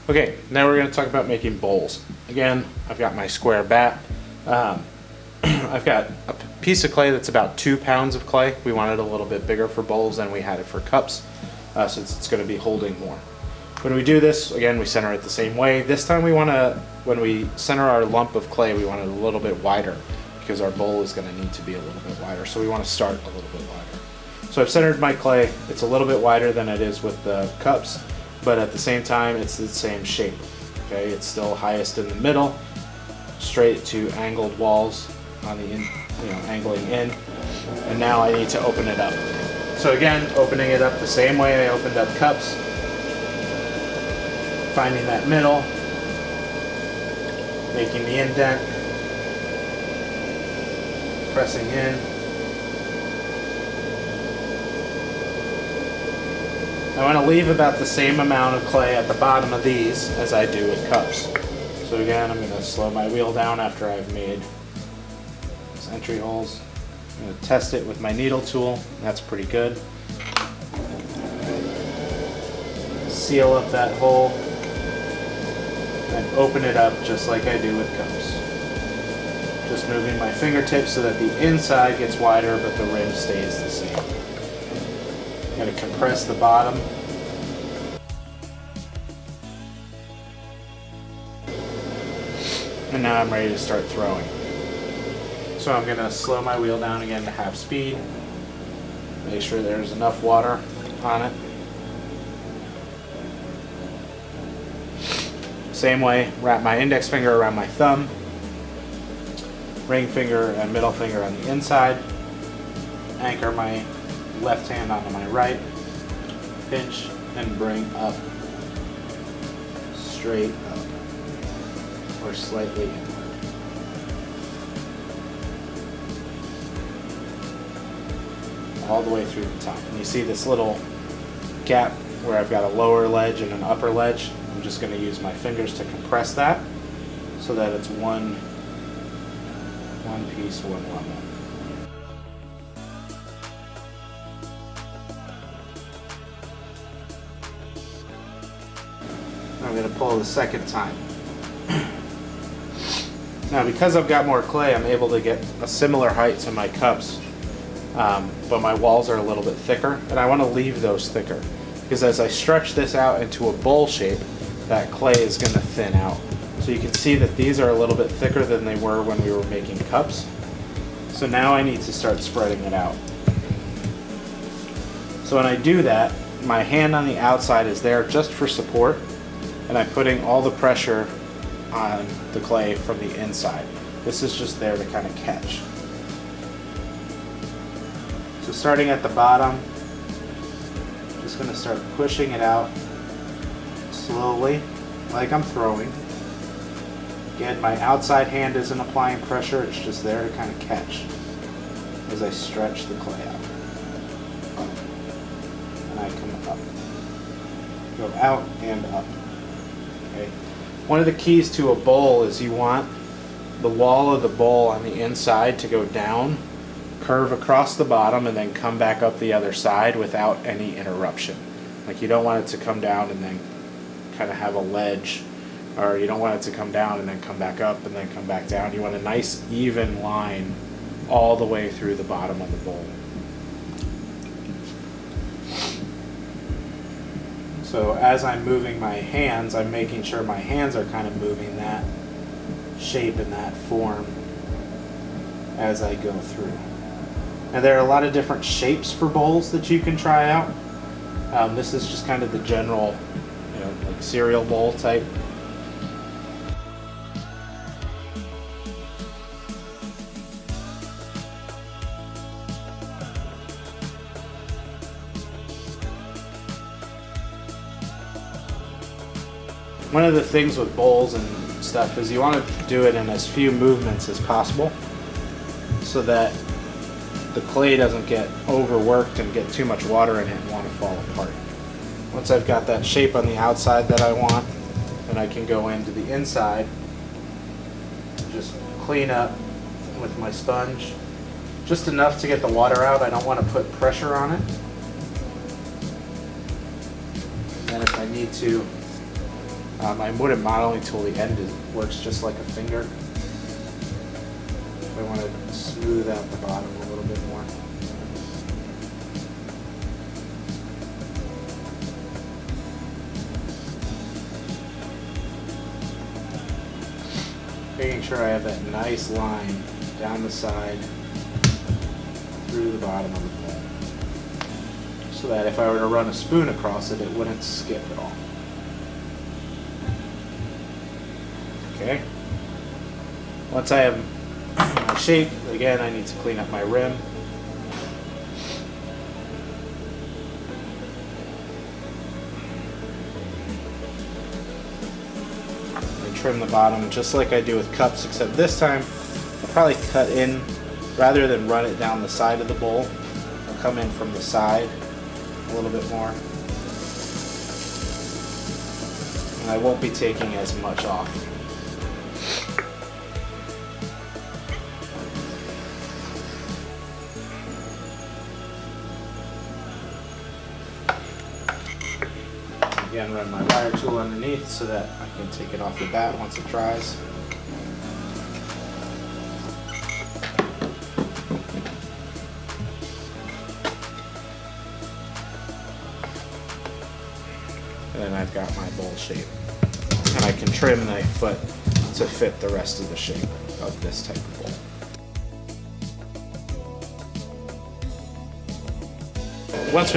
Okay, now we're going to talk about making bowls. Again, I've got my square bat. I've got a piece of clay that's about 2 pounds of clay. We want it a little bit bigger for bowls than we had it for cups, since it's going to be holding more. When we do this, again, we center it the same way. This time when we center our lump of clay, we want it a little bit wider because our bowl is going to need to be a little bit wider. So we want to start a little bit wider. So I've centered my clay. It's a little bit wider than it is with the cups, but at the same time, it's the same shape. Okay, it's still highest in the middle, straight to angled walls on the angling in. And now I need to open it up. So again, opening it up the same way I opened up cups, finding that middle, making the indent, pressing in. I want to leave about the same amount of clay at the bottom of these as I do with cups. So again, I'm going to slow my wheel down after I've made these entry holes. I'm going to test it with my needle tool. That's pretty good. Seal up that hole and open it up just like I do with cups. Just moving my fingertips so that the inside gets wider but the rim stays the same. I'm going to compress the bottom. And now I'm ready to start throwing. So I'm going to slow my wheel down again to half speed. Make sure there's enough water on it. Same way, wrap my index finger around my thumb, ring finger and middle finger on the inside, anchor my left hand onto my right, pinch and bring up, straight up, or slightly inward. All the way through the top. And you see this little gap where I've got a lower ledge and an upper ledge. I'm just going to use my fingers to compress that so that it's one piece, one level. I'm going to pull the second time. Now because I've got more clay, I'm able to get a similar height to my cups, but my walls are a little bit thicker, and I want to leave those thicker because as I stretch this out into a bowl shape, that clay is going to thin out. So you can see that these are a little bit thicker than they were when we were making cups. So now I need to start spreading it out. So when I do that, my hand on the outside is there just for support, and I'm putting all the pressure on the clay from the inside. This is just there to kind of catch. So starting at the bottom, just going to start pushing it out slowly, like I'm throwing. Again, my outside hand isn't applying pressure, it's just there to kind of catch as I stretch the clay out. And I come up. Go out and up. Okay. One of the keys to a bowl is you want the wall of the bowl on the inside to go down, curve across the bottom, and then come back up the other side without any interruption. Like you don't want it to come down and then kind of have a ledge, or you don't want it to come down and then come back up and then come back down. You want a nice even line all the way through the bottom of the bowl. So as I'm moving my hands, I'm making sure my hands are kind of moving that shape and that form as I go through. Now there are a lot of different shapes for bowls that you can try out. This is just kind of the general, like cereal bowl type. One of the things with bowls and stuff is you want to do it in as few movements as possible so that the clay doesn't get overworked and get too much water in it and want to fall apart. Once I've got that shape on the outside that I want, then I can go into the inside and just clean up with my sponge. Just enough to get the water out. I don't want to put pressure on it. And then if I need to, I wouldn't model until the end works just like a finger. I want to smooth out the bottom a little bit more. Making sure I have that nice line down the side through the bottom of the bowl, so that if I were to run a spoon across it, it wouldn't skip at all. Okay. Once I have my shape, again, I need to clean up my rim. I trim the bottom just like I do with cups, except this time I'll probably cut in rather than run it down the side of the bowl. I'll come in from the side a little bit more. And I won't be taking as much off. Again, run my wire tool underneath so that I can take it off the bat once it dries. And then I've got my bowl shape. And I can trim the foot to fit the rest of the shape of this type of bowl. Once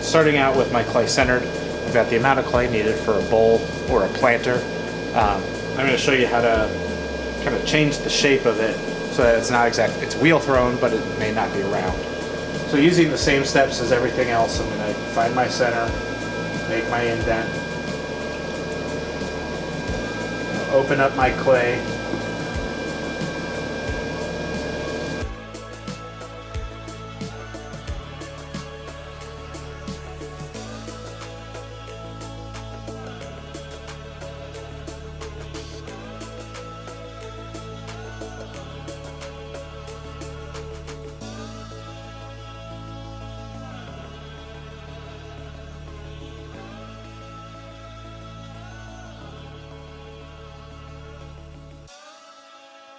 starting out with my clay centered, I've got the amount of clay needed for a bowl or a planter. I'm going to show you how to kind of change the shape of it so that it's not exact. It's wheel thrown, but it may not be round. So using the same steps as everything else, I'm going to find my center, make my indent, open up my clay.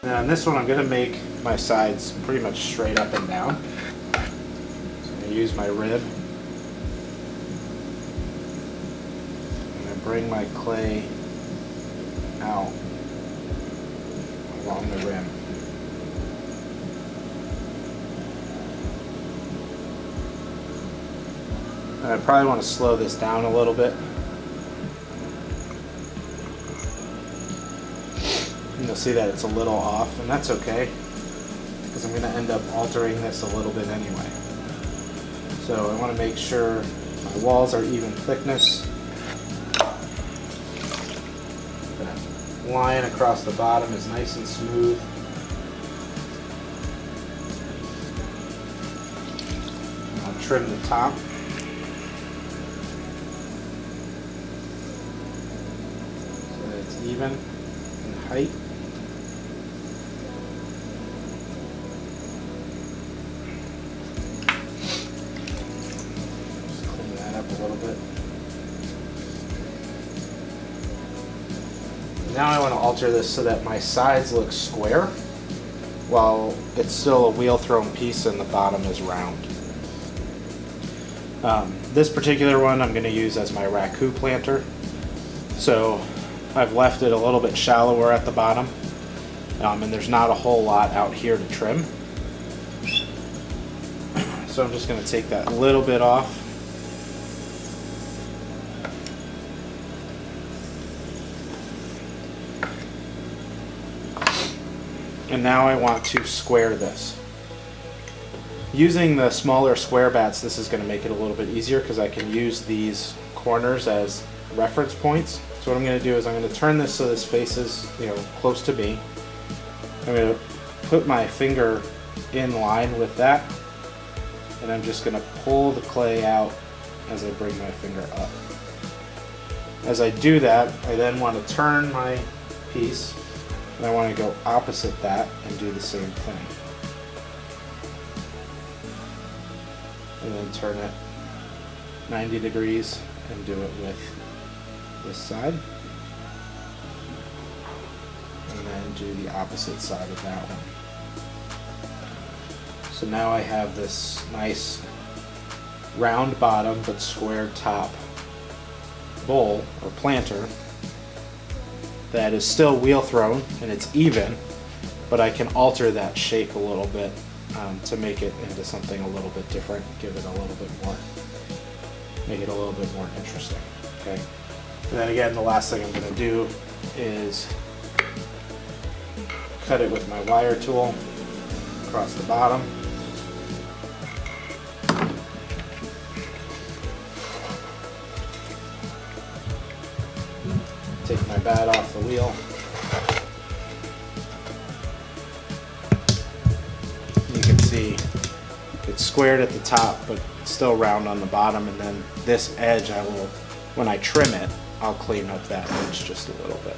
Now on this one, I'm going to make my sides pretty much straight up and down. So I'm going to use my rib. I'm going to bring my clay out along the rim. And I probably want to slow this down a little bit. You'll see that it's a little off, and that's okay, because I'm going to end up altering this a little bit anyway. So I want to make sure my walls are even thickness. That line across the bottom is nice and smooth. And I'll trim the top. So that it's even in height. A little bit. Now I want to alter this so that my sides look square while it's still a wheel thrown piece and the bottom is round. This particular one I'm going to use as my raku planter. So I've left it a little bit shallower at the bottom, and there's not a whole lot out here to trim. So I'm just going to take that little bit off. And now I want to square this. Using the smaller square bats, this is going to make it a little bit easier because I can use these corners as reference points. So what I'm going to do is I'm going to turn this so this faces, close to me. I'm going to put my finger in line with that, and I'm just going to pull the clay out as I bring my finger up. As I do that, I then want to turn my piece. And I want to go opposite that and do the same thing. And then turn it 90 degrees and do it with this side. do the opposite side of that one. So now I have this nice round bottom but square top bowl or planter that is still wheel thrown and it's even, but I can alter that shape a little bit to make it into something a little bit different, give it a little bit more, make it a little bit more interesting. Okay. And then again, the last thing I'm going to do is cut it with my wire tool across the bottom. Take my bat off the wheel. You can see it's squared at the top, but still round on the bottom, and then this edge I will, when I trim it, I'll clean up that edge just a little bit.